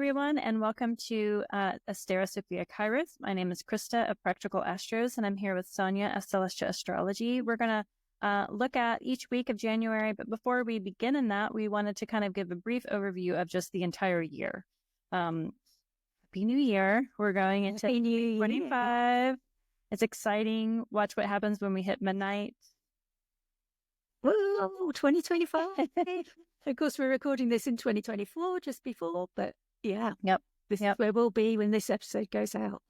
everyone, and welcome to Astera Sophia Kairos. My name is Christa of Practical Astros, and I'm here with Sonia of Celestial Astrology. We're going to look at each week of January, but before we begin in that, we wanted to kind of give a brief overview of just the entire year. Happy New Year. We're going into 2025. It's exciting. Watch what happens when we hit midnight. Whoa, 2025. Of course, we're recording this in 2024, just before, but yeah. This is where we'll be when this episode goes out.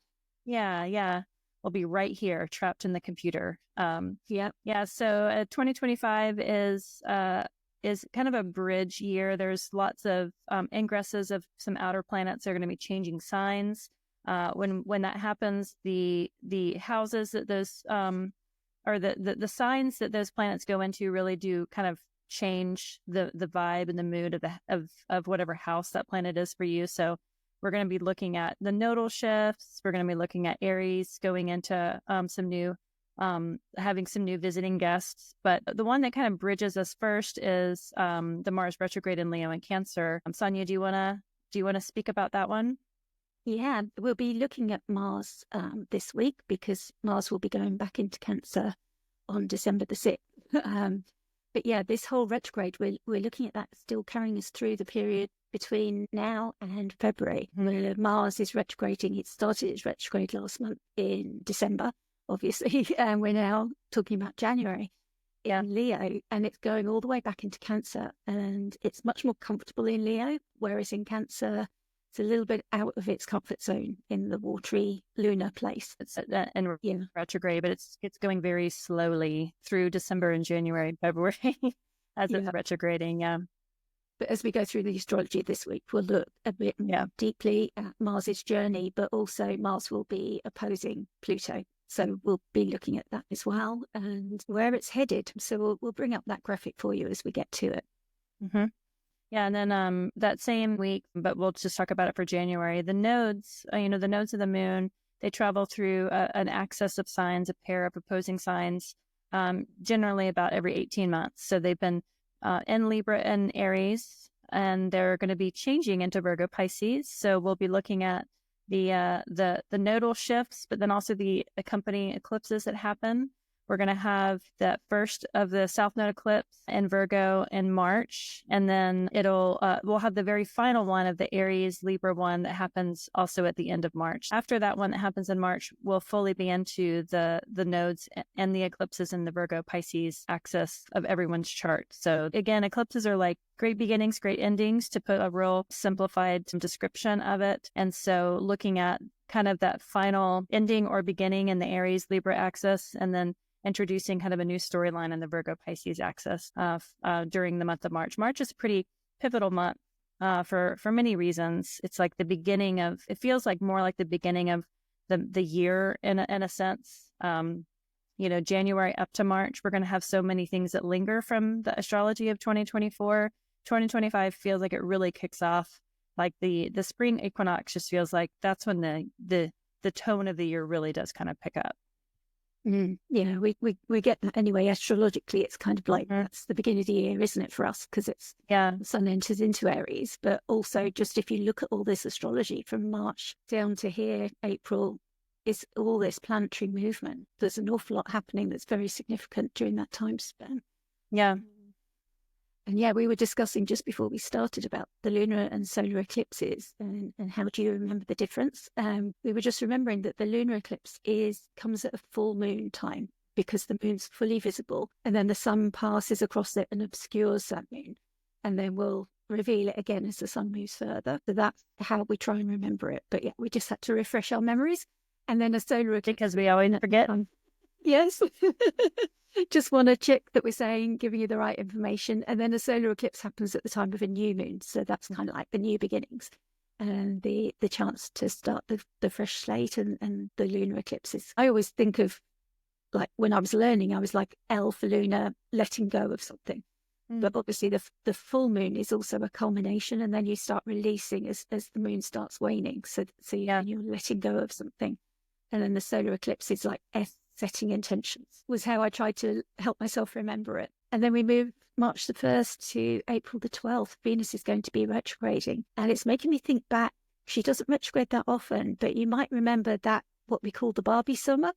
Yeah. We'll be right here, trapped in the computer. So 2025 is kind of a bridge year. There's lots of ingresses of some outer planets that are going to be changing signs. When that happens, the houses that those or the signs that those planets go into really do kind of change the vibe and the mood of whatever house that planet is for you. So we're going to be looking at the nodal shifts. We're going to be looking at Aries going into having some new visiting guests. But the one that kind of bridges us first is the Mars retrograde in Leo and Cancer. Sonia, do you want to speak about that one? Yeah, we'll be looking at Mars this week because Mars will be going back into Cancer on December the 6th. But yeah, this whole retrograde, we're looking at that still carrying us through the period between now and February, where Mars is retrograding. It started its retrograde last month in December, obviously, and we're now talking about January in Leo, and it's going all the way back into Cancer, and it's much more comfortable in Leo, whereas in Cancer, it's a little bit out of its comfort zone in the watery lunar place. It's in retrograde, but it's going very slowly through December and January and February as it's retrograding. Yeah. But as we go through the astrology this week, we'll look a bit more deeply at Mars's journey, but also Mars will be opposing Pluto. So we'll be looking at that as well and where it's headed. So we'll bring up that graphic for you as we get to it. Mm-hmm. Yeah, and then that same week, but we'll just talk about it for January, the nodes, the nodes of the moon, they travel through an axis of signs, a pair of opposing signs, generally about every 18 months. So they've been in Libra and Aries, and they're going to be changing into Virgo Pisces. So we'll be looking at the nodal shifts, but then also the accompanying eclipses that happen. We're going to have the first of the South Node eclipse in Virgo in March, and then we'll have the very final one of the Aries Libra one that happens also at the end of March. After that one that happens in March, we'll fully be into the nodes and the eclipses in the Virgo Pisces axis of everyone's chart. So again, eclipses are like great beginnings, great endings, to put a real simplified description of it. And so looking at kind of that final ending or beginning in the Aries Libra axis, and then introducing kind of a new storyline in the Virgo Pisces axis during the month of March. March is a pretty pivotal month for many reasons. It's like the beginning of, it feels like more like the beginning of the year in a sense. January up to March, we're going to have so many things that linger from the astrology of 2024. 2025 feels like it really kicks off. Like the spring equinox just feels like that's when the tone of the year really does kind of pick up. Yeah, we get that anyway. Astrologically, it's kind of like that's the beginning of the year, isn't it, for us? Because it's the sun enters into Aries. But also, just if you look at all this astrology from March down to here, April, is all this planetary movement. There's an awful lot happening that's very significant during that time span. Yeah. And yeah, we were discussing just before we started about the lunar and solar eclipses and how do you remember the difference? We were just remembering that the lunar eclipse comes at a full moon time because the moon's fully visible, and then the sun passes across it and obscures that moon, and then we'll reveal it again as the sun moves further. So that's how we try and remember it. But yeah, we just had to refresh our memories. And then a solar eclipse, because we always forget. Yes. Just want to check that we're giving you the right information. And then a solar eclipse happens at the time of a new moon. So that's kind of like the new beginnings and the chance to start the fresh slate and the lunar eclipses. I always think of, like, when I was learning, I was like L for lunar, letting go of something. But obviously the full moon is also a culmination, and then you start releasing as the moon starts waning. So you're letting go of something. And then the solar eclipse is like S, setting intentions, was how I tried to help myself remember it. And then we move March the 1st to April the 12th. Venus is going to be retrograding. And it's making me think back She doesn't retrograde that often, but you might remember that what we call the Barbie summer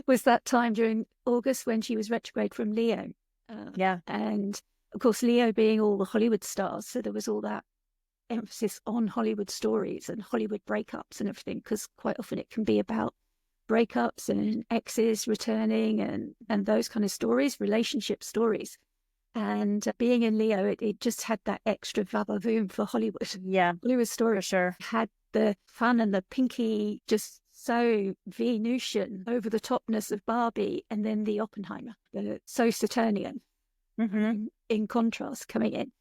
was that time during August when she was retrograde from Leo. And of course, Leo being all the Hollywood stars. So there was all that emphasis on Hollywood stories and Hollywood breakups and everything, because quite often it can be about breakups and exes returning and those kind of stories, relationship stories. And being in Leo, it just had that extra vava-voom for Hollywood. Yeah, Hollywood story for sure. Had the fun and the pinky, just so Venusian over the topness of Barbie, and then the Oppenheimer, so Saturnian in contrast coming in.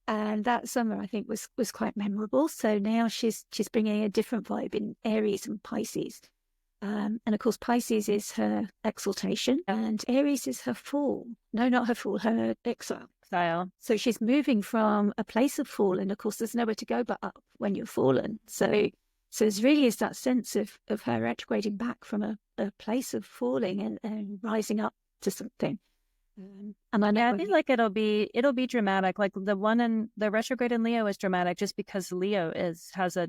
And that summer, I think, was quite memorable. So now she's bringing a different vibe in Aries and Pisces. And of course, Pisces is her exaltation and Aries is her fall. No, not her fall, her exile. So she's moving from a place of fall. And of course, there's nowhere to go but up when you're fallen. So there's really is that sense of her retrograding back from a place of falling and rising up to something. And I know I feel like it'll be dramatic. Like the retrograde in Leo is dramatic just because Leo has a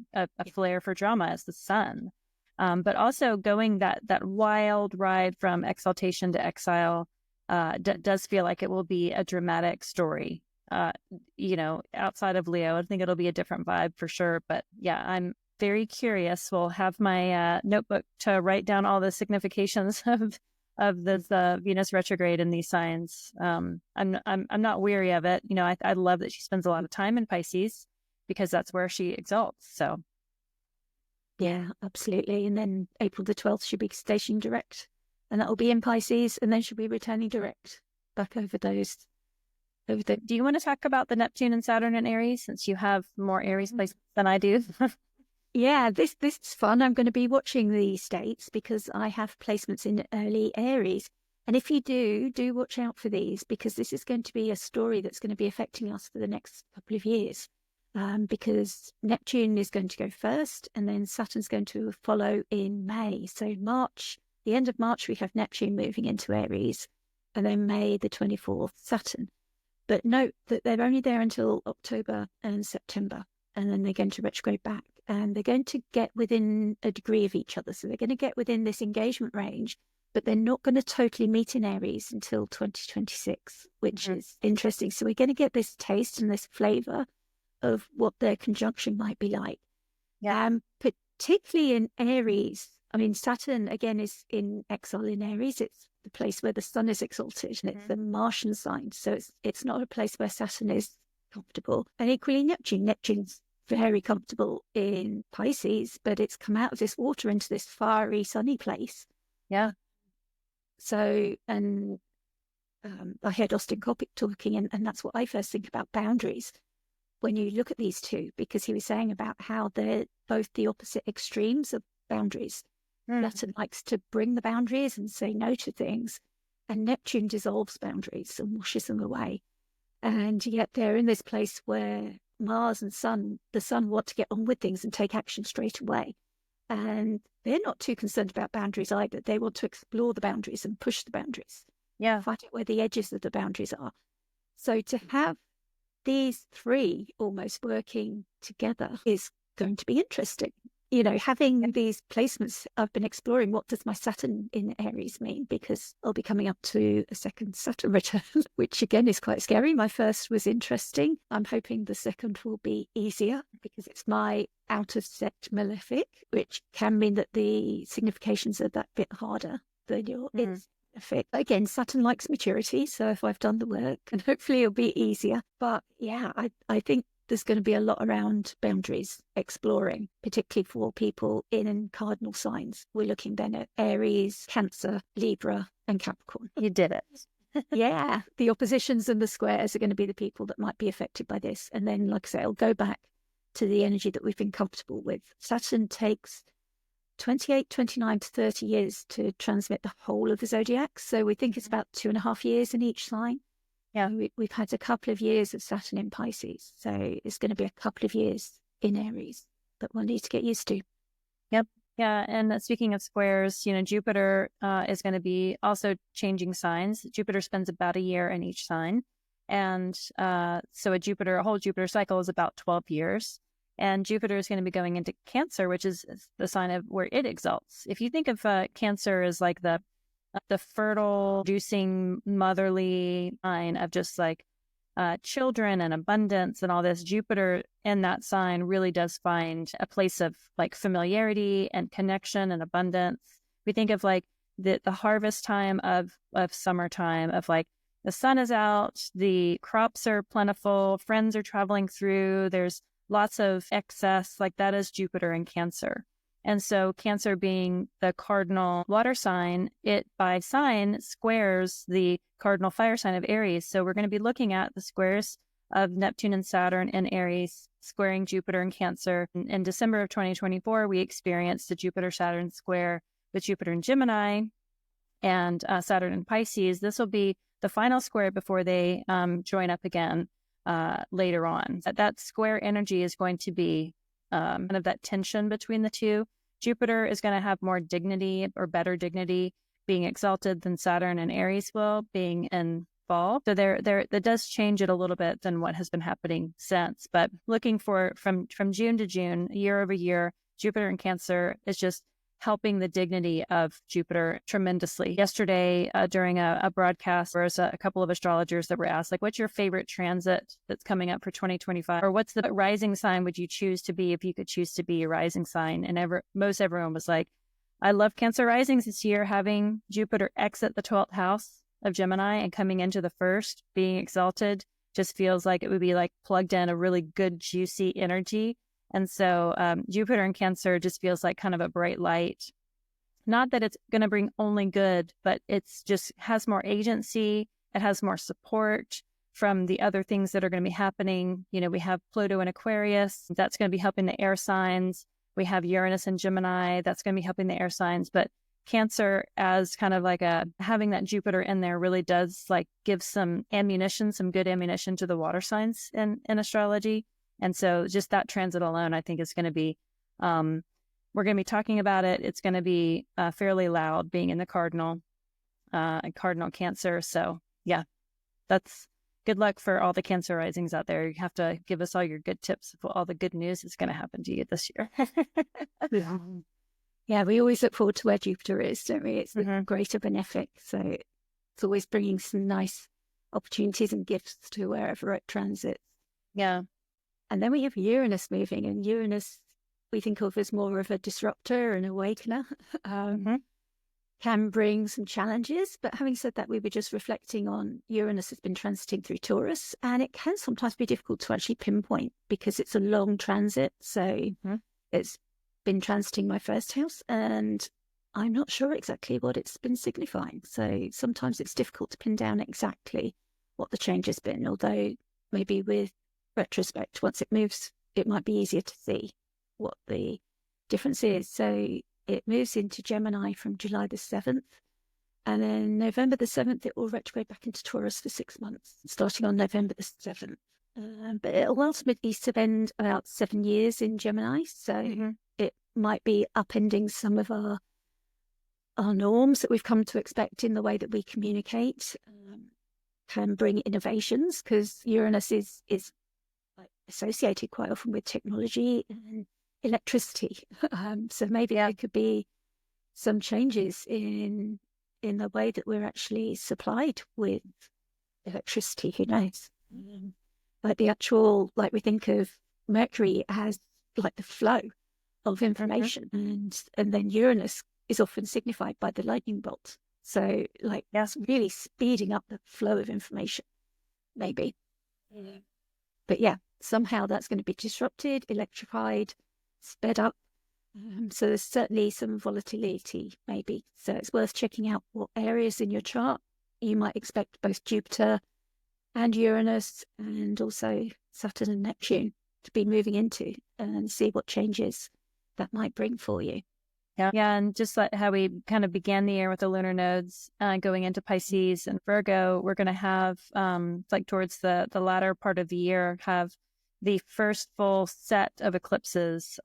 flair for drama as the sun. But also going that wild ride from exaltation to exile does feel like it will be a dramatic story. Outside of Leo, I think it'll be a different vibe for sure. But yeah, I'm very curious. We'll have my notebook to write down all the significations of this Venus retrograde in these signs. I'm not weary of it. I love that she spends a lot of time in Pisces because that's where she exalts. So. Yeah, absolutely. And then April the 12th, she'll be stationed direct, and that will be in Pisces, and then she'll be returning direct back over those. Do you want to talk about the Neptune and Saturn in Aries, since you have more Aries placements than I do? Yeah, this is fun. I'm going to be watching the states because I have placements in early Aries. And if you do watch out for these, because this is going to be a story that's going to be affecting us for the next couple of years. Because Neptune is going to go first and then Saturn's going to follow in May. So the end of March, we have Neptune moving into Aries, and then May the 24th, Saturn. But note that they're only there until October and September, and then they're going to retrograde back, and they're going to get within a degree of each other. So they're going to get within this engagement range, but they're not going to totally meet in Aries until 2026, which is interesting. So we're going to get this taste and this flavor of what their conjunction might be like. Particularly in Aries. I mean, Saturn, again, is in exile in Aries. It's the place where the sun is exalted, and it's the Martian sign. So it's not a place where Saturn is comfortable. And equally, Neptune's very comfortable in Pisces, but it's come out of this water into this fiery, sunny place. Yeah. So, and I heard Austin Coppock talking, and that's what I first think about boundaries when you look at these two, because he was saying about how they're both the opposite extremes of boundaries. Saturn likes to bring the boundaries and say no to things, and Neptune dissolves boundaries and washes them away. And yet they're in this place where Mars and the sun want to get on with things and take action straight away. And they're not too concerned about boundaries either. They want to explore the boundaries and push the boundaries. Yeah. Find out where the edges of the boundaries are. So to have these three almost working together is going to be interesting. Having these placements, I've been exploring what does my Saturn in Aries mean, because I'll be coming up to a second Saturn return, which again is quite scary. My first was interesting. I'm hoping the second will be easier because it's my out of sect malefic, which can mean that the significations are that bit harder than your effect. Again, Saturn likes maturity, so if I've done the work, and hopefully it'll be easier. But yeah, I think there's going to be a lot around boundaries exploring, particularly for people in cardinal signs. We're looking then at Aries, Cancer, Libra, and Capricorn. You did it. Yeah, the oppositions and the squares are going to be the people that might be affected by this. And then, like I say, I'll go back to the energy that we've been comfortable with. Saturn takes 28, 29 to 30 years to transmit the whole of the zodiac. So we think it's about 2.5 years in each sign. Yeah, we've had a couple of years of Saturn in Pisces. So it's going to be a couple of years in Aries that we'll need to get used to. Yep. Yeah. And speaking of squares, Jupiter is going to be also changing signs. Jupiter spends about a year in each sign. And so a whole Jupiter cycle is about 12 years. And Jupiter is going to be going into Cancer, which is the sign of where it exalts. If you think of Cancer as like the fertile, producing, motherly sign of just like children and abundance and all this, Jupiter in that sign really does find a place of like familiarity and connection and abundance. We think of like the harvest time of summertime, of like the sun is out, the crops are plentiful, friends are traveling through, there's lots of excess, like that is Jupiter in Cancer. And so Cancer being the cardinal water sign, it by sign squares the cardinal fire sign of Aries. So we're going to be looking at the squares of Neptune and Saturn in Aries, squaring Jupiter in Cancer. In December of 2024, we experienced a Jupiter-Saturn square with Jupiter in Gemini and Saturn in Pisces. This will be the final square before they join up again later on. That square energy is going to be kind of that tension between the two. Jupiter is going to have more dignity or better dignity being exalted than Saturn and Aries will being in fall. So that does change it a little bit than what has been happening since. But looking for from June to June, year over year, Jupiter in Cancer is just helping the dignity of Jupiter tremendously. Yesterday, during a broadcast, there was a couple of astrologers that were asked, like, what's your favorite transit that's coming up for 2025? Or what's the rising sign would you choose to be if you could choose to be a rising sign? And most everyone was like, I love Cancer risings this year, having Jupiter exit the 12th house of Gemini and coming into the first, being exalted, just feels like it would be like plugged in a really good, juicy energy. And so Jupiter in Cancer just feels like kind of a bright light. Not that it's going to bring only good, but it's just has more agency. It has more support from the other things that are going to be happening. You know, we have Pluto in Aquarius. That's going to be helping the air signs. We have Uranus in Gemini. That's going to be helping the air signs. But Cancer as kind of like having that Jupiter in there really does like give some ammunition, some good ammunition to the water signs in astrology. And so just that transit alone, I think is going to be, we're going to be talking about it. It's going to be fairly loud being in the Cardinal Cancer. So yeah, that's good luck for all the Cancer risings out there. You have to give us all your good tips of all the good news that's going to happen to you this year. Yeah, we always look forward to where Jupiter is, don't we? It's the greater benefic. So it's always bringing some nice opportunities and gifts to wherever it transits. Yeah. And then we have Uranus moving, and Uranus we think of as more of a disruptor and awakener, can bring some challenges. But having said that, we were just reflecting on Uranus has been transiting through Taurus, and it can sometimes be difficult to actually pinpoint because it's a long transit. So it's been transiting my first house, and I'm not sure exactly what it's been signifying. So sometimes it's difficult to pin down exactly what the change has been, although maybe with retrospect, once it moves, it might be easier to see what the difference is. So it moves into Gemini from July the 7th, and then November the 7th, it will retrograde back into Taurus for 6 months, starting on November the 7th. But it'll ultimately spend about 7 years in Gemini, so it might be upending some of our norms that we've come to expect in the way that we communicate, can bring innovations, because Uranus is associated quite often with technology and electricity. So maybe there could be some changes in the way that we're actually supplied with electricity. Who knows? Like the actual, like we think of Mercury as like the flow of information, and then Uranus is often signified by the lightning bolt. So like that's really speeding up the flow of information, maybe. But yeah, somehow that's going to be disrupted, electrified, sped up. So there's certainly some volatility, maybe. So it's worth checking out what areas in your chart you might expect both Jupiter and Uranus and also Saturn and Neptune to be moving into, and see what changes that might bring for you. Yeah, and just like how we kind of began the year with the lunar nodes going into Pisces and Virgo, we're going to have, like towards the latter part of the year, have the first full set of eclipses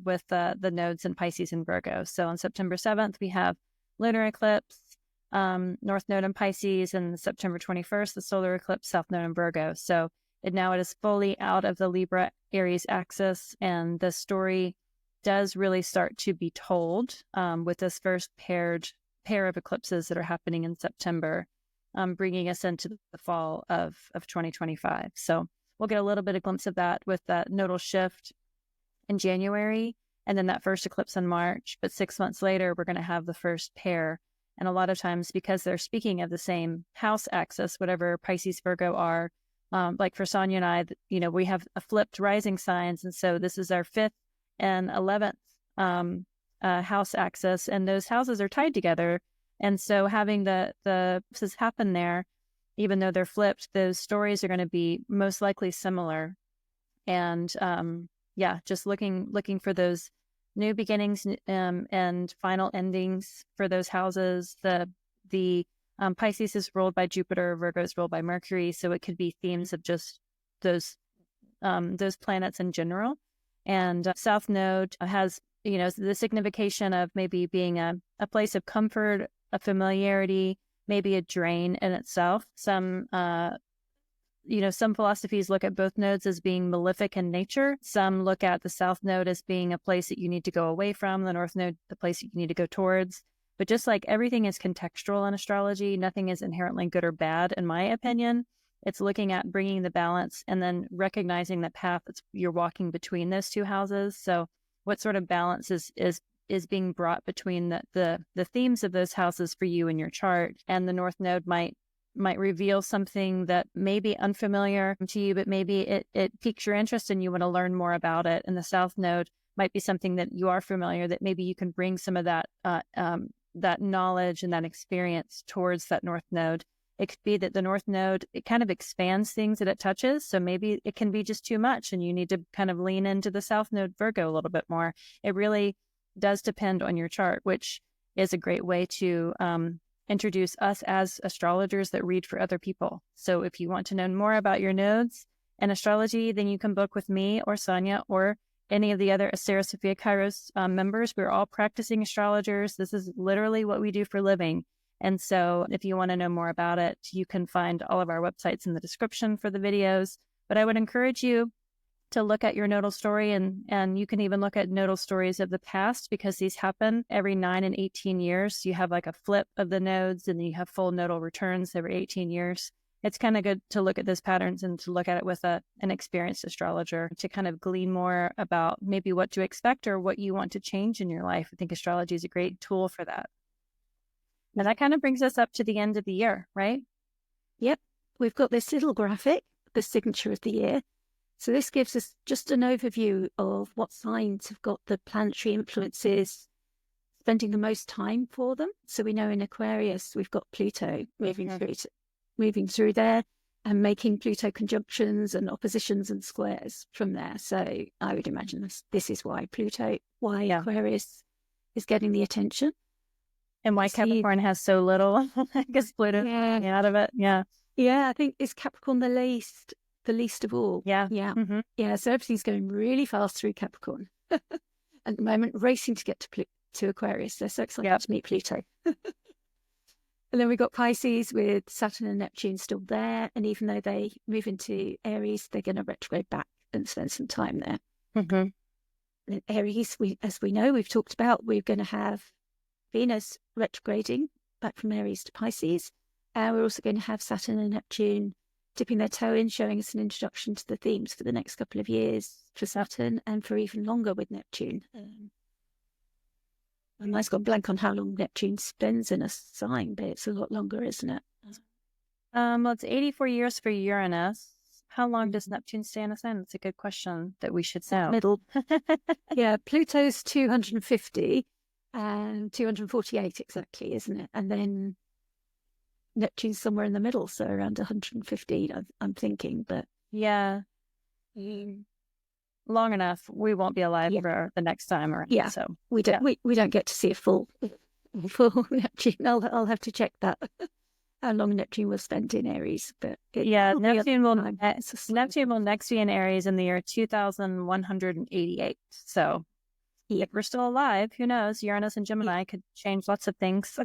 with the nodes in Pisces and Virgo. So on September 7th, we have lunar eclipse, North Node in Pisces, and September 21st, the solar eclipse, South Node in Virgo. So it is fully out of the Libra Aries axis, and the story does really start to be told with this first pair of eclipses that are happening in September, bringing us into the fall of 2025. So we'll get a little bit of glimpse of that with that nodal shift in January, and then that first eclipse in March. But 6 months later, we're going to have the first pair. And a lot of times, because they're speaking of the same house axis, whatever Pisces, Virgo are, like for Sonia and I, we have a flipped rising signs. And so this is our 5th and 11th house axis, and those houses are tied together. And so having this happen there, even though they're flipped, those stories are going to be most likely similar. And just looking for those new beginnings and final endings for those houses. The Pisces is ruled by Jupiter, Virgo is ruled by Mercury, so it could be themes of just those planets in general. And South Node has, the signification of maybe being a place of comfort, a familiarity, maybe a drain in itself. Some philosophies look at both nodes as being malefic in nature. Some look at the South Node as being a place that you need to go away from, the North Node, the place you need to go towards. But just like everything is contextual in astrology, nothing is inherently good or bad, in my opinion. It's looking at bringing the balance and then recognizing the path that you're walking between those two houses. So what sort of balance is being brought between the themes of those houses for you in your chart? And the North Node might reveal something that may be unfamiliar to you, but maybe it piques your interest and you want to learn more about it. And the South Node might be something that you are familiar, that maybe you can bring some of that knowledge and that experience towards that North Node. It could be that the North Node, it kind of expands things that it touches. So maybe it can be just too much and you need to kind of lean into the South Node Virgo a little bit more. It really does depend on your chart, which is a great way to introduce us as astrologers that read for other people. So if you want to know more about your nodes and astrology, then you can book with me or Sonia or any of the other Astera Sophia Kairos members. We're all practicing astrologers. This is literally what we do for a living. And so if you want to know more about it, you can find all of our websites in the description for the videos. But I would encourage you to look at your nodal story, and you can even look at nodal stories of the past, because these happen every 9 and 18 years. You have like a flip of the nodes, and then you have full nodal returns every 18 years. It's kind of good to look at those patterns and to look at it with an experienced astrologer to kind of glean more about maybe what to expect or what you want to change in your life. I think astrology is a great tool for that. And that kind of brings us up to the end of the year, right? Yep. We've got this little graphic, the signature of the year. So this gives us just an overview of what signs have got the planetary influences spending the most time for them. So we know in Aquarius, we've got Pluto moving through there and making Pluto conjunctions and oppositions and squares from there. So I would imagine this is why Aquarius is getting the attention. And why Capricorn has so little, because Pluto out of it. Yeah. Yeah, I think is Capricorn the least of all. Yeah. Yeah. Mm-hmm. Yeah. So everything's going really fast through Capricorn at the moment, racing to get to Aquarius. They're so excited to meet Pluto. And then we've got Pisces with Saturn and Neptune still there. And even though they move into Aries, they're going to retrograde back and spend some time there. Mm-hmm. And Aries, as we know, we've talked about, we're going to have Venus retrograding back from Aries to Pisces. And we're also going to have Saturn and Neptune dipping their toe in, showing us an introduction to the themes for the next couple of years for Saturn and for even longer with Neptune. I've gone blank on how long Neptune spends in a sign, but it's a lot longer, isn't it? Well, it's 84 years for Uranus. How long does Neptune stay in a sign? That's a good question that we should know. Middle. Yeah, Pluto's 250 and 248 exactly, isn't it? And then Neptune's somewhere in the middle, so around 115, I'm thinking. But yeah, long enough. We won't be alive for the next time, or so we don't get to see a full Neptune. I'll have to check that. How long Neptune will spend in Aries, but Neptune will next be in Aries in the year 2188. So if we're still alive, who knows? Uranus and Gemini could change lots of things.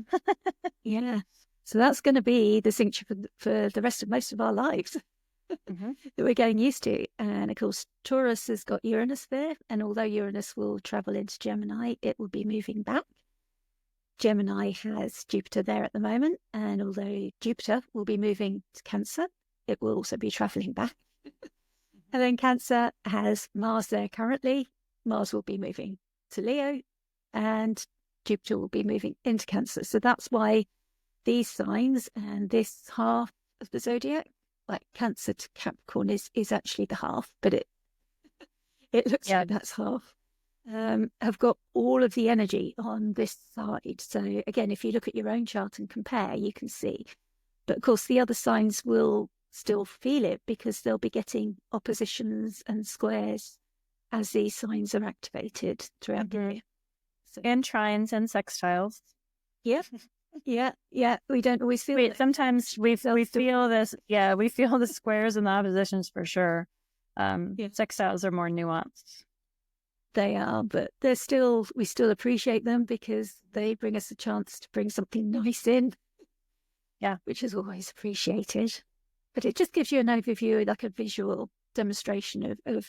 Yeah. So that's going to be the signature for the rest of most of our lives. that we're getting used to. And of course, Taurus has got Uranus there. And although Uranus will travel into Gemini, it will be moving back. Gemini has Jupiter there at the moment. And although Jupiter will be moving to Cancer, it will also be traveling back. And then Cancer has Mars there currently. Mars will be moving to Leo, and Jupiter will be moving into Cancer. So that's why these signs and this half of the zodiac, like Cancer to Capricorn, is actually the half, but it looks like that's half, have got all of the energy on this side. So again, if you look at your own chart and compare, you can see. But of course, the other signs will still feel it because they'll be getting oppositions and squares as these signs are activated throughout the year. So, and trines and sextiles. Yeah. We don't always feel it. Sometimes we feel this. Yeah, we feel the squares and the oppositions for sure. Sextiles are more nuanced. They are, but we still appreciate them because they bring us a chance to bring something nice in. Yeah, which is always appreciated. But it just gives you an overview, like a visual demonstration of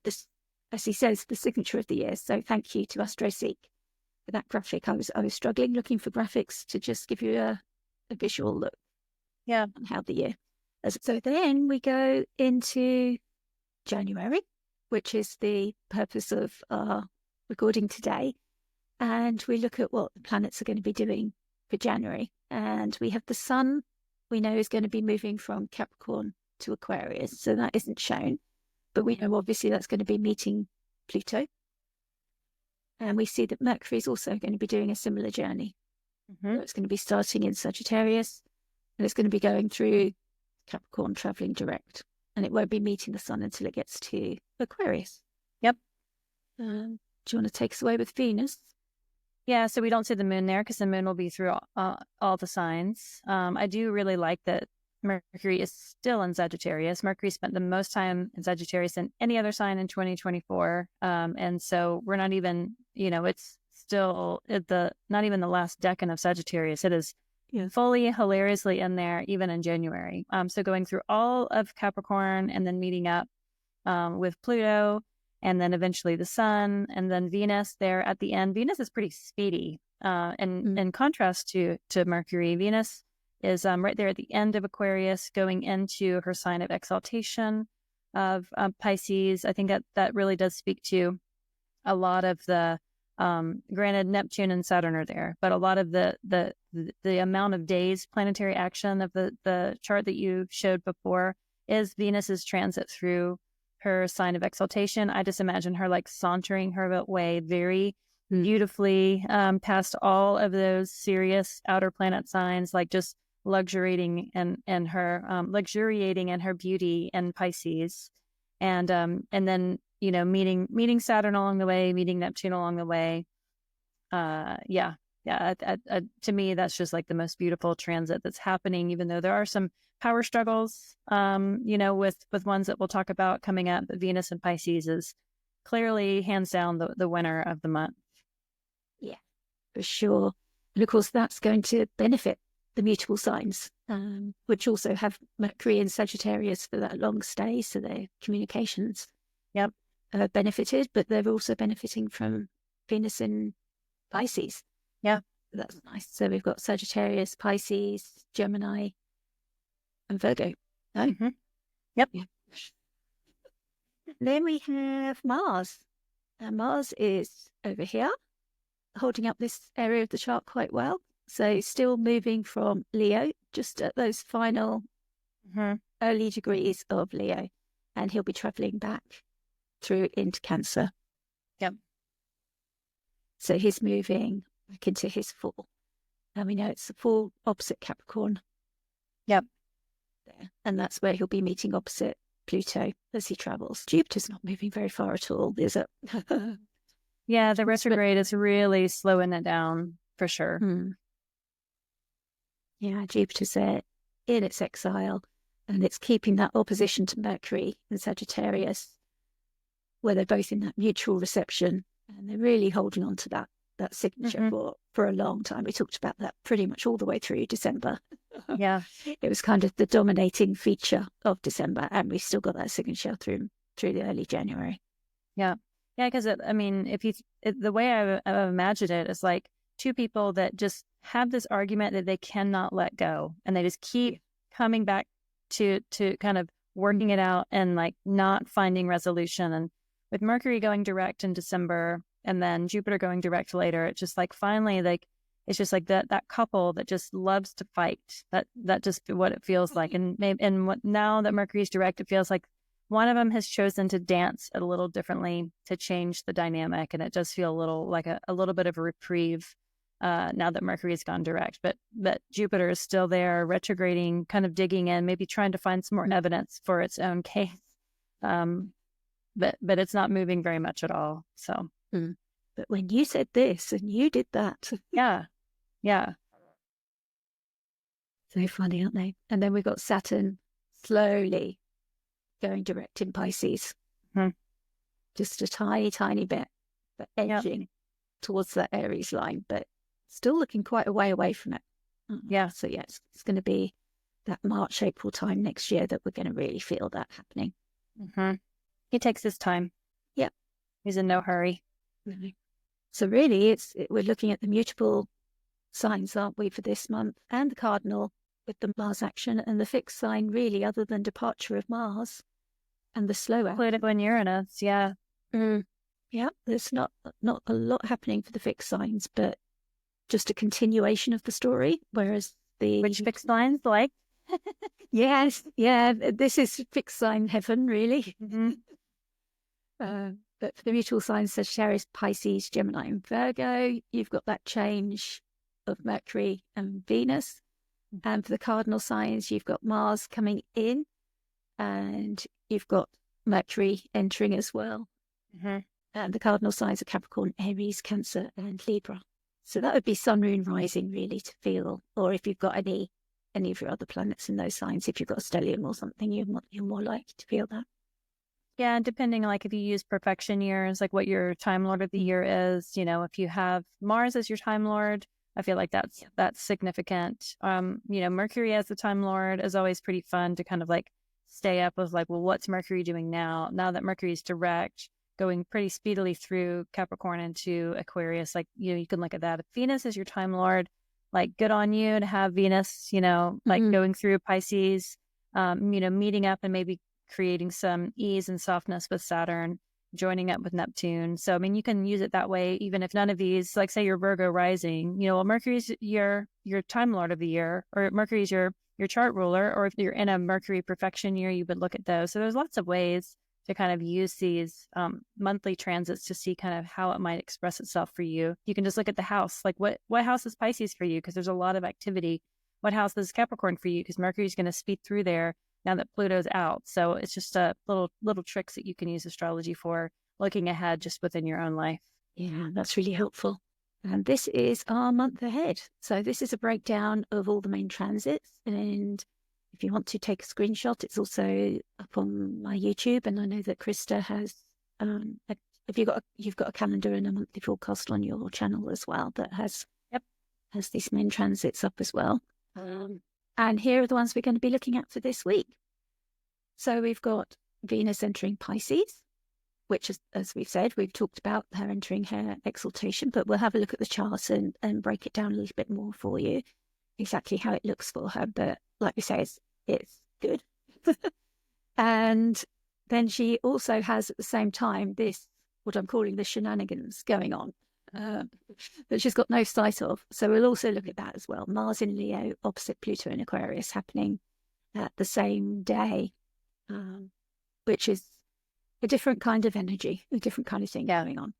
this, as he says, the signature of the year. So thank you to AstroSeek for that graphic. I was struggling looking for graphics to just give you a visual look. Yeah. On how the year. So then we go into January, which is the purpose of our recording today. And we look at what the planets are going to be doing for January. And we have the Sun, we know, is going to be moving from Capricorn to Aquarius. So that isn't shown. But we know obviously that's going to be meeting Pluto. And we see that Mercury is also going to be doing a similar journey. So it's going to be starting in Sagittarius and it's going to be going through Capricorn, traveling direct. And it won't be meeting the Sun until it gets to Aquarius. Yep. Do you want to take us away with Venus? Yeah, so we don't see the moon there because the moon will be through all the signs. I do really like that Mercury is still in Sagittarius. Mercury spent the most time in Sagittarius than any other sign in 2024. And so we're not even, it's still not even the last decan of Sagittarius. It is fully hilariously in there, even in January. So going through all of Capricorn and then meeting up with Pluto, and then eventually the Sun, and then Venus there at the end. Venus is pretty speedy. And in contrast to Mercury, Venus is right there at the end of Aquarius, going into her sign of exaltation of Pisces. I think that really does speak to a lot of the, granted, Neptune and Saturn are there, but a lot of the amount of days planetary action of the chart that you showed before is Venus's transit through her sign of exaltation. I just imagine her like sauntering her way very beautifully past all of those serious outer planet signs, like just luxuriating in her beauty in Pisces, and then meeting Saturn along the way, meeting Neptune along the way. To me, that's just like the most beautiful transit that's happening, even though there are some power struggles, with ones that we'll talk about coming up. But Venus and Pisces is clearly hands down the winner of the month. Yeah, for sure. And of course, that's going to benefit the mutable signs, which also have Mercury in Sagittarius for that long stay. So their communications benefited, but they're also benefiting from Venus in Pisces. Yeah, that's nice. So we've got Sagittarius, Pisces, Gemini, and Virgo. No? Yep. Yeah. Then we have Mars. And Mars is over here, holding up this area of the chart quite well. So still moving from Leo, just at those final early degrees of Leo. And he'll be traveling back through into Cancer. Yep. So he's moving back into his full. And we know it's the full opposite Capricorn. Yep. There. And that's where he'll be meeting opposite Pluto as he travels. Jupiter's not moving very far at all, is it? Yeah, the retrograde is really slowing it down for sure. Yeah, Jupiter's there in its exile, and it's keeping that opposition to Mercury and Sagittarius, where they're both in that mutual reception, and they're really holding on to that signature for a long time. We talked about that pretty much all the way through December. Yeah. It was kind of the dominating feature of December, and we've still got that signature through the early January. Yeah. Yeah, because I mean, the way I imagine it is like two people that just have this argument that they cannot let go, and they just keep coming back to kind of working it out and like not finding resolution. And with Mercury going direct in December and then Jupiter going direct later, it's just like finally, like it's just like that couple that just loves to fight. That just what it feels like. And now that Mercury's direct, it feels like one of them has chosen to dance a little differently to change the dynamic, and it does feel a little like a little bit of a reprieve now that Mercury's gone direct. But Jupiter is still there, retrograding, kind of digging in, maybe trying to find some more evidence for its own case. But it's not moving very much at all. So, but when you said this and you did that, yeah. So funny, aren't they? And then we've got Saturn slowly going direct in Pisces. Just a tiny bit, but edging towards that Aries line, but still looking quite a way away from it. Yeah. So it's going to be that March, April time next year that we're going to really feel that happening. He takes his time. Yeah. He's in no hurry. So really we're looking at the mutable signs, aren't we, for this month, and the Cardinal with the Mars action, and the fixed sign really, other than departure of Mars and the slower Pluto and Uranus, yeah. Yeah, there's not a lot happening for the fixed signs, but just a continuation of the story. Whereas which fixed signs like? Yes, yeah, this is fixed sign heaven, really. But for the mutual signs, Sagittarius, Pisces, Gemini, and Virgo, you've got that change of Mercury and Venus. And for the cardinal signs, you've got Mars coming in, and you've got Mercury entering as well. And the cardinal signs are Capricorn, Aries, Cancer, and Libra. So that would be Sun, Moon, Rising, really, to feel. Or if you've got any of your other planets in those signs, if you've got a stellium or something, you're more likely to feel that. Yeah, depending on like if you use perfection years, like what your Time Lord of the year is, if you have Mars as your Time Lord, I feel like that's significant. Mercury as the Time Lord is always pretty fun to kind of like stay up with like, well, what's Mercury doing now? Now that Mercury's direct, going pretty speedily through Capricorn into Aquarius, like, you can look at that. If Venus is your Time Lord, like good on you to have Venus, like going through Pisces, meeting up and maybe creating some ease and softness with Saturn, joining up with Neptune. So, I mean, you can use it that way, even if none of these, like say you're Virgo rising, well, Mercury's your Time Lord of the year, or Mercury's your chart ruler, or if you're in a Mercury perfection year, you would look at those. So there's lots of ways to kind of use these monthly transits to see kind of how it might express itself for you. You can just look at the house, like what house is Pisces for you? Because there's a lot of activity. What house is Capricorn for you? Because Mercury's going to speed through there now that Pluto's out. So it's just a little tricks that you can use astrology for, looking ahead just within your own life. Yeah, that's really helpful. And this is our month ahead. So this is a breakdown of all the main transits. And if you want to take a screenshot, it's also up on my YouTube. And I know that Christa has, you've got a calendar and a monthly forecast on your channel as well that has these main transits up as well. And here are the ones we're going to be looking at for this week. So we've got Venus entering Pisces, which is, as we've said, we've talked about her entering her exaltation, but we'll have a look at the chart and break it down a little bit more for you, exactly how it looks for her. But like we say, it's good. And then she also has at the same time this, what I'm calling the shenanigans going on, that she's got no sight of. So we'll also look at that as well. Mars in Leo opposite Pluto in Aquarius happening at the same day, which is a different kind of energy, a different kind of thing going on.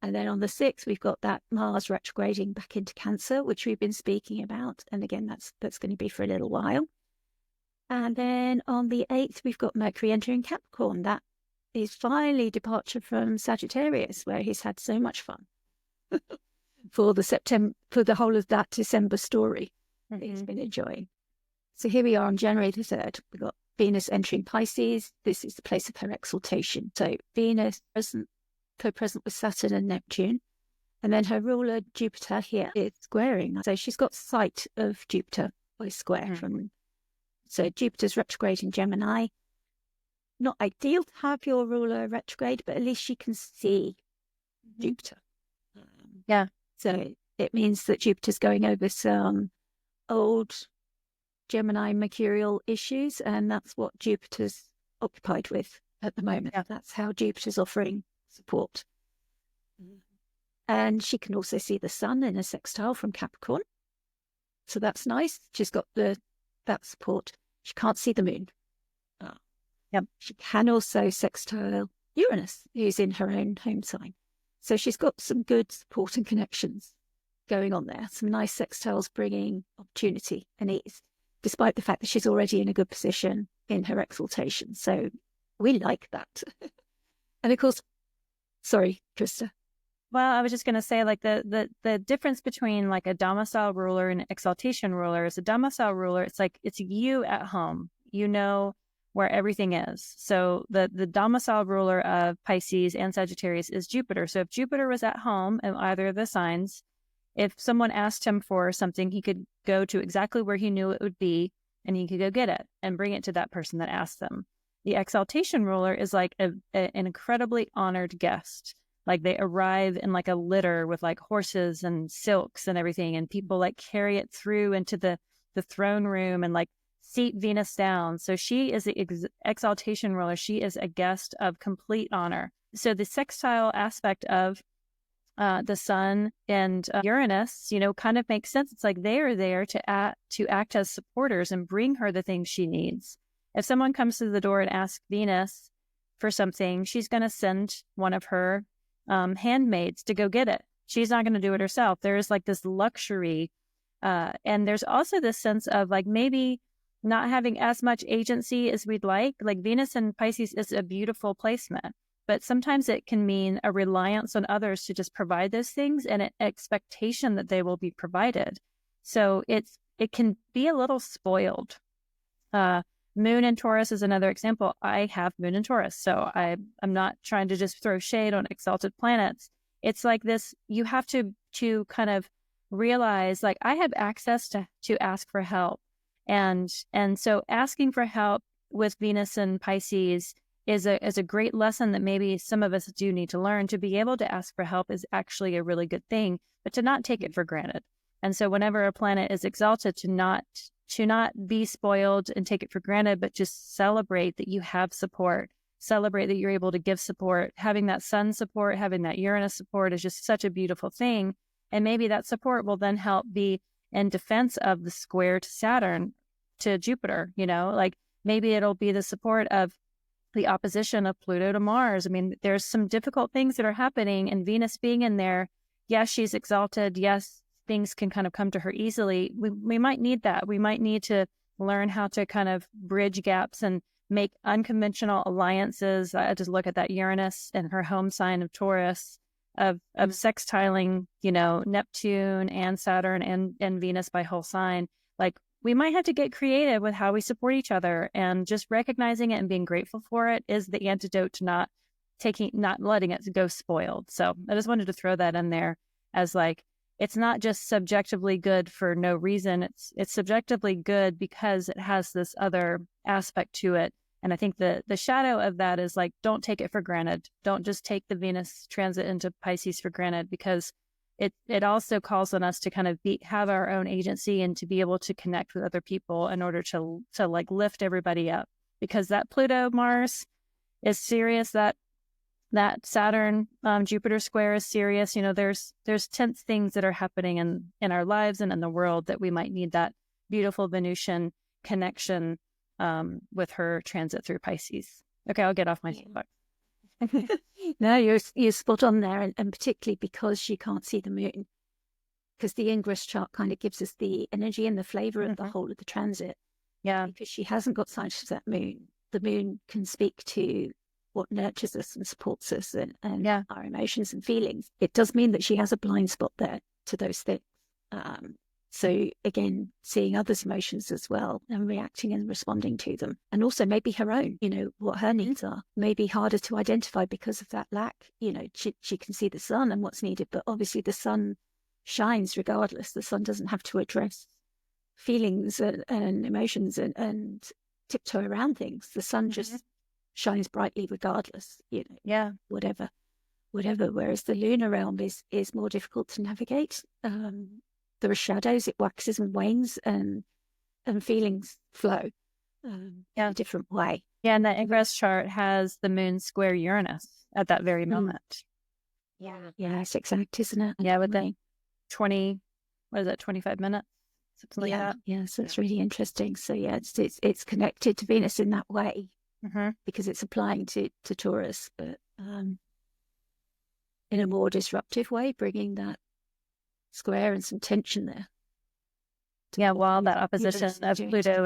And then on the 6th, we've got that Mars retrograding back into Cancer, which we've been speaking about. And again, that's going to be for a little while. And then on the 8th, we've got Mercury entering Capricorn. That is finally departure from Sagittarius, where he's had so much fun for the whole of that December story that he's been enjoying. So here we are on January the 3rd. We've got Venus entering Pisces. This is the place of her exaltation. So Venus co-present with Saturn and Neptune. And then her ruler Jupiter here is squaring. So she's got sight of Jupiter by square from. So Jupiter's retrograde in Gemini. Not ideal to have your ruler retrograde, but at least she can see Jupiter. So it means that Jupiter's going over some old Gemini mercurial issues, and that's what Jupiter's occupied with at the moment. That's how Jupiter's offering support. And she can also see the sun in a sextile from Capricorn. So that's nice. She's got that support. She can't see the moon. She can also sextile Uranus, who's in her own home sign. So she's got some good support and connections going on there. Some nice sextiles bringing opportunity and ease, despite the fact that she's already in a good position in her exaltation. So we like that. And of course, sorry, Christa. Well, I was just going to say, like, the difference between like a domicile ruler and an exaltation ruler is a domicile ruler. It's like, it's you at home, you know where everything is. So the domicile ruler of Pisces and Sagittarius is Jupiter. So if Jupiter was at home in either of the signs, if someone asked him for something, he could go to exactly where he knew it would be, and he could go get it and bring it to that person that asked them. The exaltation ruler is like an incredibly honored guest. Like, they arrive in like a litter with like horses and silks and everything, and people like carry it through into the throne room and like seat Venus down. So she is the exaltation ruler. She is a guest of complete honor. So the sextile aspect of the sun and Uranus, kind of makes sense. It's like they are there to act as supporters and bring her the things she needs. If someone comes to the door and asks Venus for something, she's going to send one of her handmaids to go get it. She's not going to do it herself. There is like this luxury. And there's also this sense of like maybe not having as much agency as we'd like. Like, Venus in Pisces is a beautiful placement, but sometimes it can mean a reliance on others to just provide those things and an expectation that they will be provided. So it can be a little spoiled. Moon in Taurus is another example. I have Moon in Taurus, so I'm not trying to just throw shade on exalted planets. It's like this, you have to kind of realize, like, I have access to ask for help. And so asking for help with Venus and Pisces is a great lesson that maybe some of us do need to learn. To be able to ask for help is actually a really good thing, but to not take it for granted. And so whenever a planet is exalted, to not be spoiled and take it for granted, but just celebrate that you have support, celebrate that you're able to give support. Having that sun support, having that Uranus support is just such a beautiful thing. And maybe that support will then help be in defense of the square to Saturn, to Jupiter, like maybe it'll be the support of the opposition of Pluto to Mars. I mean, there's some difficult things that are happening, and Venus being in there, yes, she's exalted. Yes, things can kind of come to her easily. We might need that. We might need to learn how to kind of bridge gaps and make unconventional alliances. I just look at that Uranus and her home sign of Taurus, of sextiling, Neptune and Saturn and Venus by whole sign. Like, we might have to get creative with how we support each other, and just recognizing it and being grateful for it is the antidote to not letting it go spoiled. So I just wanted to throw that in there as like, it's not just subjectively good for no reason. It's subjectively good because it has this other aspect to it. And I think the shadow of that is like, don't take it for granted. Don't just take the Venus transit into Pisces for granted, because it also calls on us to kind of have our own agency and to be able to connect with other people in order to like lift everybody up. Because that Pluto Mars is serious. That Saturn Jupiter square is serious. There's tense things that are happening in our lives and in the world that we might need that beautiful Venusian connection with her transit through Pisces. Okay, I'll get off my soapbox. No, you're spot on there, and particularly because she can't see the moon, because the Ingress chart kind of gives us the energy and the flavor of the whole of the transit. Yeah, because she hasn't got sight of that moon. The moon can speak to what nurtures us and supports us and our emotions and feelings. It does mean that she has a blind spot there to those things. So again, seeing others' emotions as well and reacting and responding to them. And also maybe her own, what her needs are, maybe harder to identify because of that lack. She can see the sun and what's needed, but obviously the sun shines regardless. The sun doesn't have to address feelings and emotions and tiptoe around things. The sun just shines brightly regardless, whatever. Whereas the lunar realm is more difficult to navigate. There are shadows, it waxes and wanes, and feelings flow in a different way. Yeah, and that ingress chart has the moon square Uranus at that very moment. Yeah, it's exact, isn't it? Yeah, within 25 minutes? Something like that. Yeah, so it's really interesting. So yeah, it's connected to Venus in that way because it's applying to Taurus, but in a more disruptive way, bringing that square and some tension there. Yeah, while that opposition of Pluto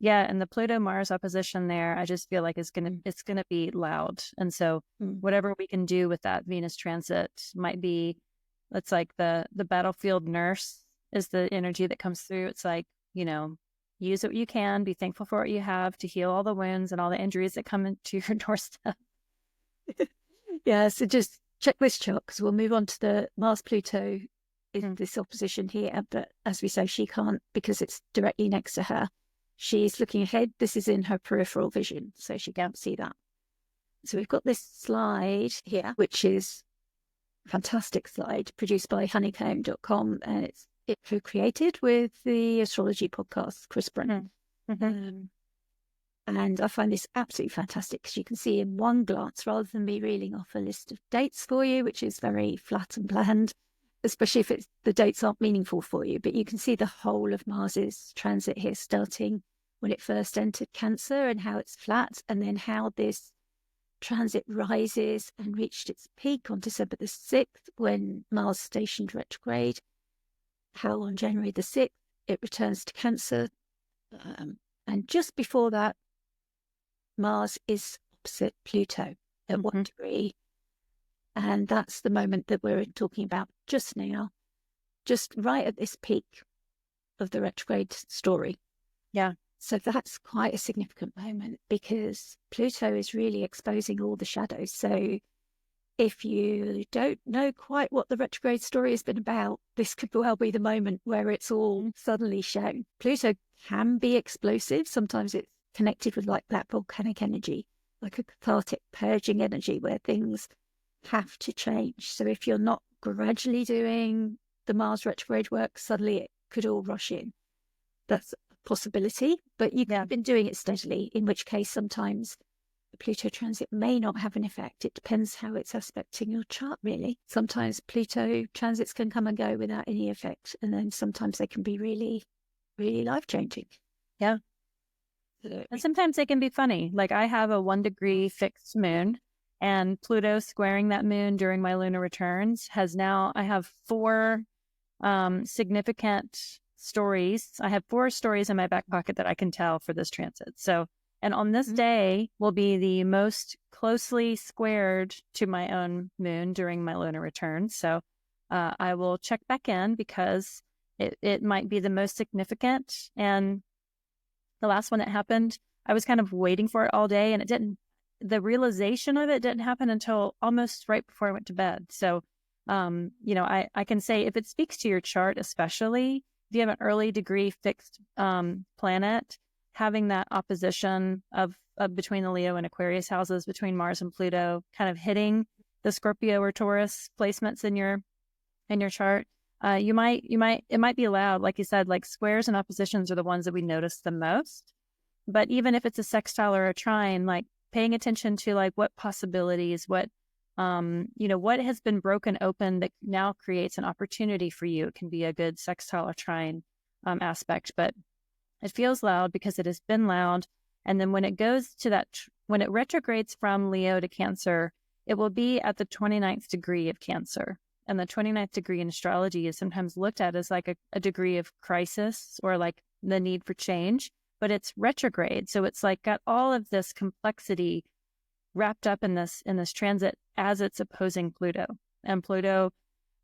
and the Pluto-Mars opposition there, I just feel like it's gonna be loud. And so whatever we can do with that Venus transit might be, it's like the battlefield nurse is the energy that comes through. It's like, use what you can, be thankful for what you have to heal all the wounds and all the injuries that come into your doorstep. Yeah, so just check this chart because we'll move on to the Mars-Pluto in this opposition here. But as we say, she can't because it's directly next to her. She's looking ahead. This is in her peripheral vision, so she can't see that. So we've got this slide here, which is a fantastic slide produced by honeycomb.com, and it's co-created with the astrology podcast, Chris Brennan. And I find this absolutely fantastic because you can see in one glance, rather than me reeling off a list of dates for you, which is very flat and bland, especially if the dates aren't meaningful for you, but you can see the whole of Mars's transit here, starting when it first entered Cancer and how it's flat, and then how this transit rises and reached its peak on December the 6th when Mars stationed retrograde, how on January the 6th it returns to Cancer, and just before that Mars is opposite Pluto at 1 degree. And that's the moment that we're talking about just now, just right at this peak of the retrograde story. Yeah. So that's quite a significant moment because Pluto is really exposing all the shadows. So if you don't know quite what the retrograde story has been about, this could well be the moment where it's all suddenly shown. Pluto can be explosive. Sometimes it's connected with like that volcanic energy, like a cathartic purging energy where things have to change. So if you're not gradually doing the Mars retrograde work, suddenly it could all rush in. That's a possibility, but you've been doing it steadily, in which case sometimes the Pluto transit may not have an effect. It depends how it's aspecting your chart, really. Sometimes Pluto transits can come and go without any effect, and then sometimes they can be really, really life-changing. Yeah. And sometimes they can be funny. Like I have a 1 degree fixed moon, and Pluto squaring that moon during my lunar returns I have 4 significant stories. I have 4 stories in my back pocket that I can tell for this transit. So, and on this day will be the most closely squared to my own moon during my lunar return. So I will check back in because it might be the most significant. And the last one that happened, I was kind of waiting for it all day, and the realization of it didn't happen until almost right before I went to bed. So, I can say if it speaks to your chart, especially if you have an early degree fixed planet, having that opposition of between the Leo and Aquarius houses, between Mars and Pluto, kind of hitting the Scorpio or Taurus placements in your chart, it might be loud. Like you said, like squares and oppositions are the ones that we notice the most. But even if it's a sextile or a trine, like paying attention to like what possibilities, what has been broken open that now creates an opportunity for you. It can be a good sextile or trine aspect, but it feels loud because it has been loud. And then when it goes to when it retrogrades from Leo to Cancer, it will be at the 29th degree of Cancer. And the 29th degree in astrology is sometimes looked at as like a degree of crisis or like the need for change, but it's retrograde. So it's like got all of this complexity wrapped up in this transit as it's opposing Pluto. And Pluto,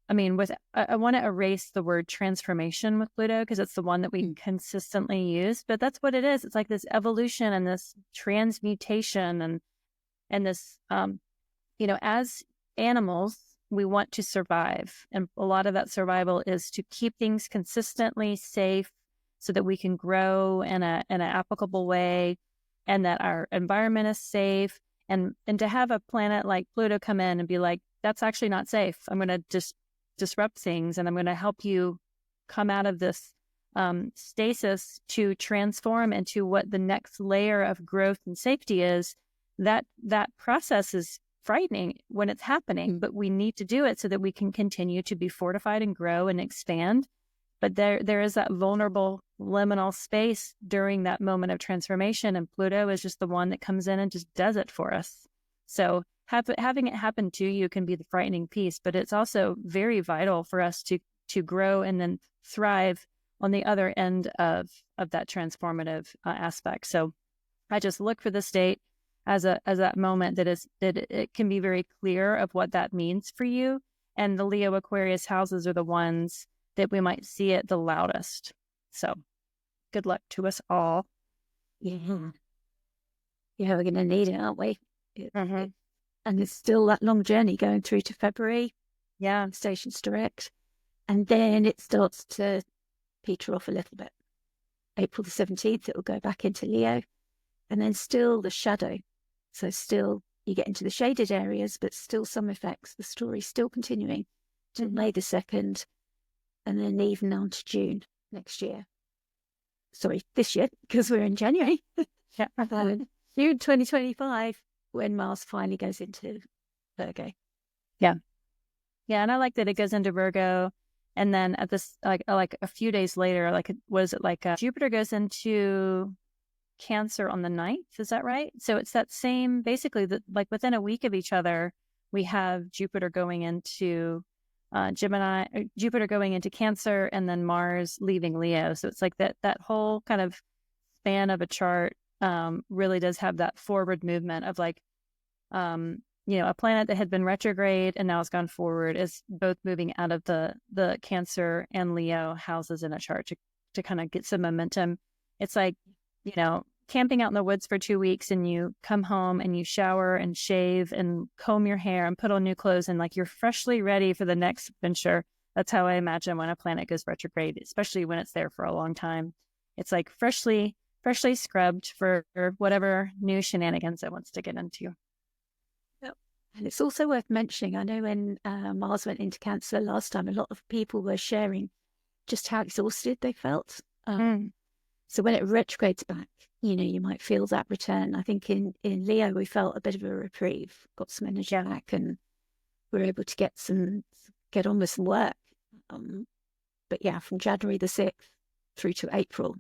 I want to erase the word transformation with Pluto because it's the one that we consistently use, but that's what it is. It's like this evolution and this transmutation and this, as animals, we want to survive. And a lot of that survival is to keep things consistently safe so that we can grow in an applicable way, and that our environment is safe. And to have a planet like Pluto come in and be like, that's actually not safe. I'm going to just disrupt things, and I'm going to help you come out of this stasis to transform into what the next layer of growth and safety is. That process is frightening when it's happening, but we need to do it so that we can continue to be fortified and grow and expand. But there is that vulnerable liminal space during that moment of transformation, and Pluto is just the one that comes in and just does it for us. So having it happen to you can be the frightening piece, but it's also very vital for us to grow and then thrive on the other end of that transformative aspect. So I just look for this date as that moment that it can be very clear of what that means for you. And the Leo Aquarius houses are the ones that we might see it the loudest. So good luck to us all. Yeah, we're going to need it, aren't we? And it's still that long journey going through to February. Yeah. Stations direct. And then it starts to peter off a little bit. April the 17th, it will go back into Leo. And then still the shadow. So still you get into the shaded areas, but still some effects. The story's still continuing till May the 2nd, and then even on to June next year. Sorry, this year, because we're in January. Yeah. June 2025, when Mars finally goes into Virgo. Yeah. Yeah, and I like that it goes into Virgo, and then at this, like a few days later, Jupiter goes into Cancer on the 9th. Is that right? So it's that same, basically, like within a week of each other, we have Jupiter going into Gemini, Jupiter going into Cancer, and then Mars leaving Leo. So it's like that whole kind of span of a chart really does have that forward movement of like, a planet that had been retrograde and now has gone forward is both moving out of the Cancer and Leo houses in a chart to kind of get some momentum. It's like, camping out in the woods for 2 weeks, and you come home and you shower and shave and comb your hair and put on new clothes, and like you're freshly ready for the next adventure. That's how I imagine when a planet goes retrograde, especially when it's there for a long time. It's like freshly scrubbed for whatever new shenanigans it wants to get into. Yep. And it's also worth mentioning, I know when Mars went into Cancer last time, a lot of people were sharing just how exhausted they felt. So when it retrogrades back, you might feel that return. I think in Leo, we felt a bit of a reprieve, got some energy back, and we were able to get on with some work. But yeah, from January the 6th through to April,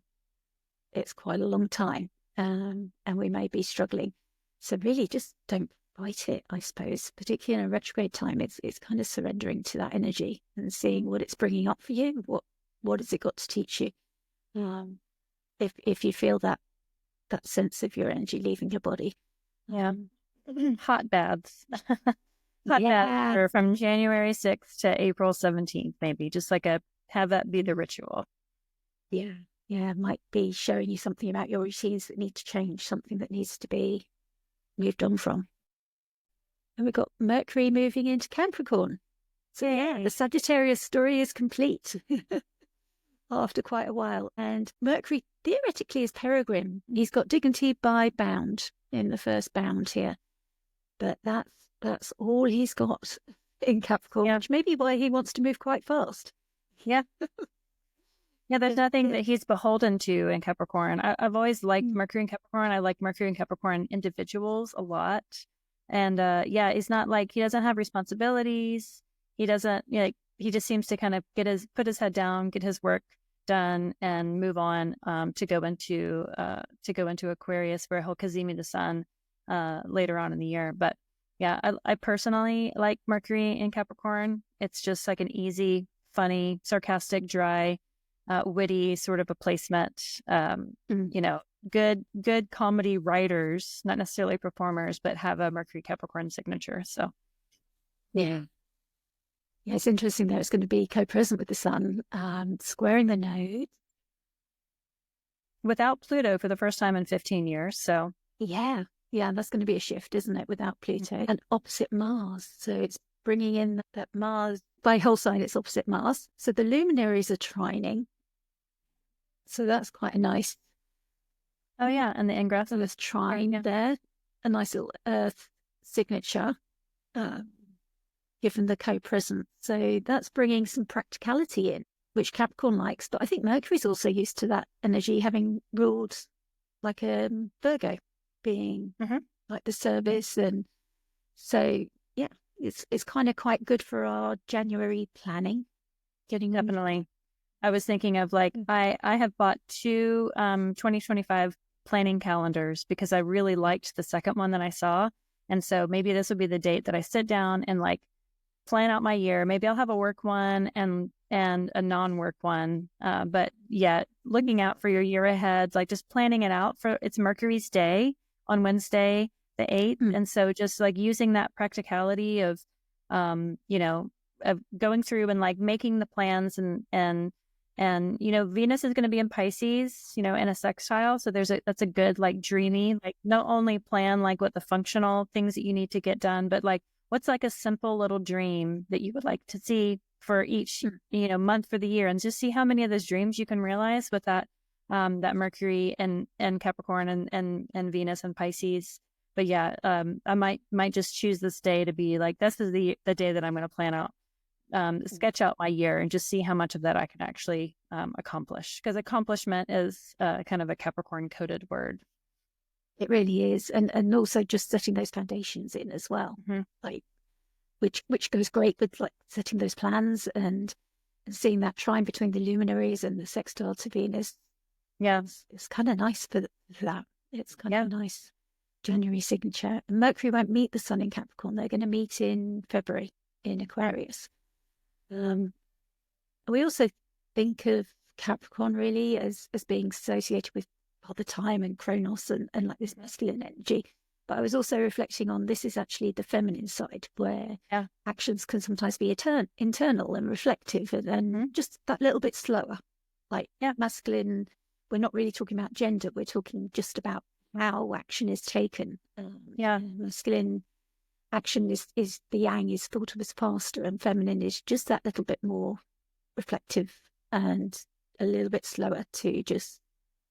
it's quite a long time, and we may be struggling. So really just don't fight it, I suppose, particularly in a retrograde time. It's kind of surrendering to that energy and seeing what it's bringing up for you. What has it got to teach you? If you feel that sense of your energy leaving your body. Yeah. Hot baths. Baths are from January 6th to April 17th, maybe. Just like have that be the ritual. Yeah. Yeah. It might be showing you something about your routines that need to change, something that needs to be moved on from. And we've got Mercury moving into Capricorn. So yeah, the Sagittarius story is complete. After quite a while. And Mercury theoretically is peregrine. He's got dignity by bound in the first bound here. But that's all he's got in Capricorn, which may be why he wants to move quite fast. Yeah. Yeah, there's nothing that he's beholden to in Capricorn. I've always liked Mercury in Capricorn. I like Mercury and Capricorn individuals a lot. And he's not like, he doesn't have responsibilities. He doesn't, he just seems to kind of put his head down, get his work done, and move on to go into Aquarius, where he'll Kazemi the sun later on in the year. But yeah, I personally like Mercury in Capricorn. It's just like an easy, funny, sarcastic, dry, witty sort of a placement. Good comedy writers, not necessarily performers, but have a Mercury Capricorn signature. So yeah. Yeah, it's interesting that it's going to be co-present with the sun, squaring the node. Without Pluto for the first time in 15 years. So yeah, that's going to be a shift, isn't it? Without Pluto and opposite Mars. So it's bringing in that Mars, by whole sign, it's opposite Mars. So the luminaries are trining. So that's quite a nice. Oh yeah, and the ingress So there's trine there, a nice little Earth signature, given the co-presence. So that's bringing some practicality in, which Capricorn likes. But I think Mercury's also used to that energy, having ruled like a Virgo, being like the service. And so, yeah, it's kind of quite good for our January planning. Definitely. I was thinking of like, I have bought 2 2025 planning calendars because I really liked the second one that I saw. And so maybe this would be the date that I sit down and like plan out my year. Maybe I'll have a work one and a non-work one. But yeah, looking out for your year ahead, like just planning it out for, it's Mercury's day on Wednesday, the 8th. And so just like using that practicality of, of going through and like making the plans and Venus is going to be in Pisces, in a sextile. So that's a good, like dreamy, like not only plan like what the functional things that you need to get done, but like what's like a simple little dream that you would like to see for each, month for the year, and just see how many of those dreams you can realize with that Mercury and Capricorn and Venus and Pisces. But yeah, I might just choose this day to be like, this is the day that I'm going to plan out. Sketch out my year and just see how much of that I can actually accomplish, because accomplishment is kind of a Capricorn coded word. It really is, and also just setting those foundations in as well, like which goes great with like setting those plans and seeing that trine between the luminaries and the sextile to Venus. Yeah, it's kind of nice for that. It's kind of a nice January signature. And Mercury won't meet the Sun in Capricorn; they're going to meet in February in Aquarius. We also think of Capricorn really as being associated with Father Time and Kronos and like this masculine energy. But I was also reflecting on, this is actually the feminine side, where actions can sometimes be internal and reflective and just that little bit slower. Like masculine, we're not really talking about gender, we're talking just about how action is taken. Masculine action is the yang is thought of as faster, and feminine is just that little bit more reflective and a little bit slower to just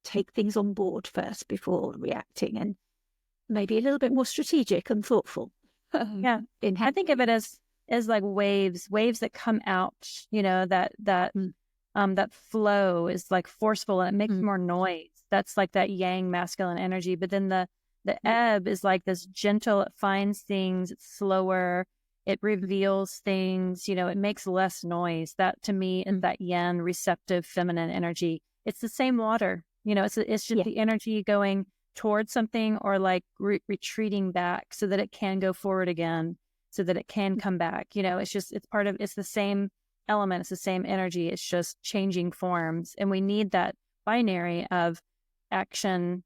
take things on board first before reacting, and maybe a little bit more strategic and thoughtful. I think of it as like waves that come out, that flow is like forceful and it makes more noise. That's like that yang masculine energy. But then the ebb is like this gentle, it finds things, it's slower, it reveals things, it makes less noise. That to me is that yin receptive feminine energy. It's the same water, it's just the energy going towards something or like retreating back so that it can go forward again, so that it can come back. It's the same element, it's the same energy, it's just changing forms. And we need that binary of action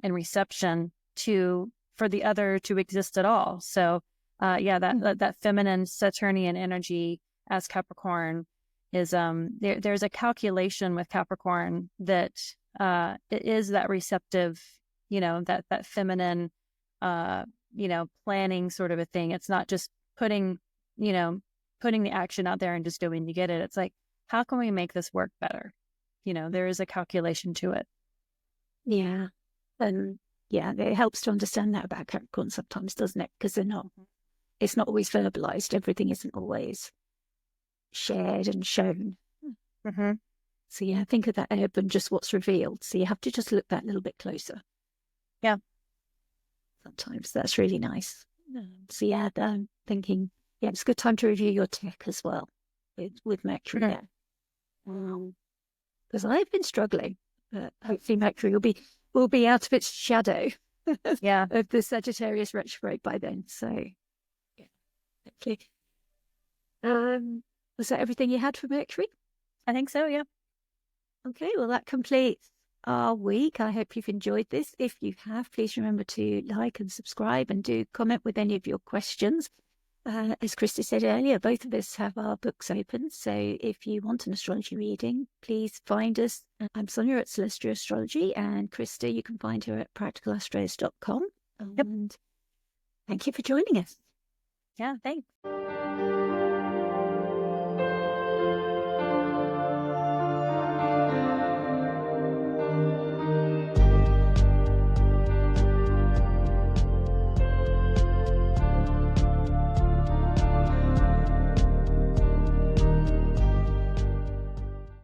and reception for the other to exist at all. So that feminine Saturnian energy as Capricorn is there's a calculation with Capricorn that it is that receptive, that feminine planning sort of a thing. It's not just putting the action out there and just going to get it. It's like, how can we make this work better? There is a calculation to it. Yeah. And it helps to understand that about Capricorn sometimes, doesn't it? Because it's not always verbalized. Everything isn't always shared and shown. So think of that ebb and just what's revealed. So you have to just look that little bit closer. Yeah. Sometimes that's really nice. So I'm thinking, it's a good time to review your tech as well with Mercury there. Because I've been struggling. Hopefully Mercury will be out of its shadow of the Sagittarius retrograde by then. So hopefully. Was that everything you had for Mercury? I think so, yeah. Okay, well that completes our week. I hope you've enjoyed this. If you have, please remember to like and subscribe and do comment with any of your questions. As Christa said earlier, both of us have our books open. So if you want an astrology reading, please find us. I'm Sonia at Celestial Astrology, and Christa, you can find her at practicalastros.com. And thank you for joining us. Yeah, thanks.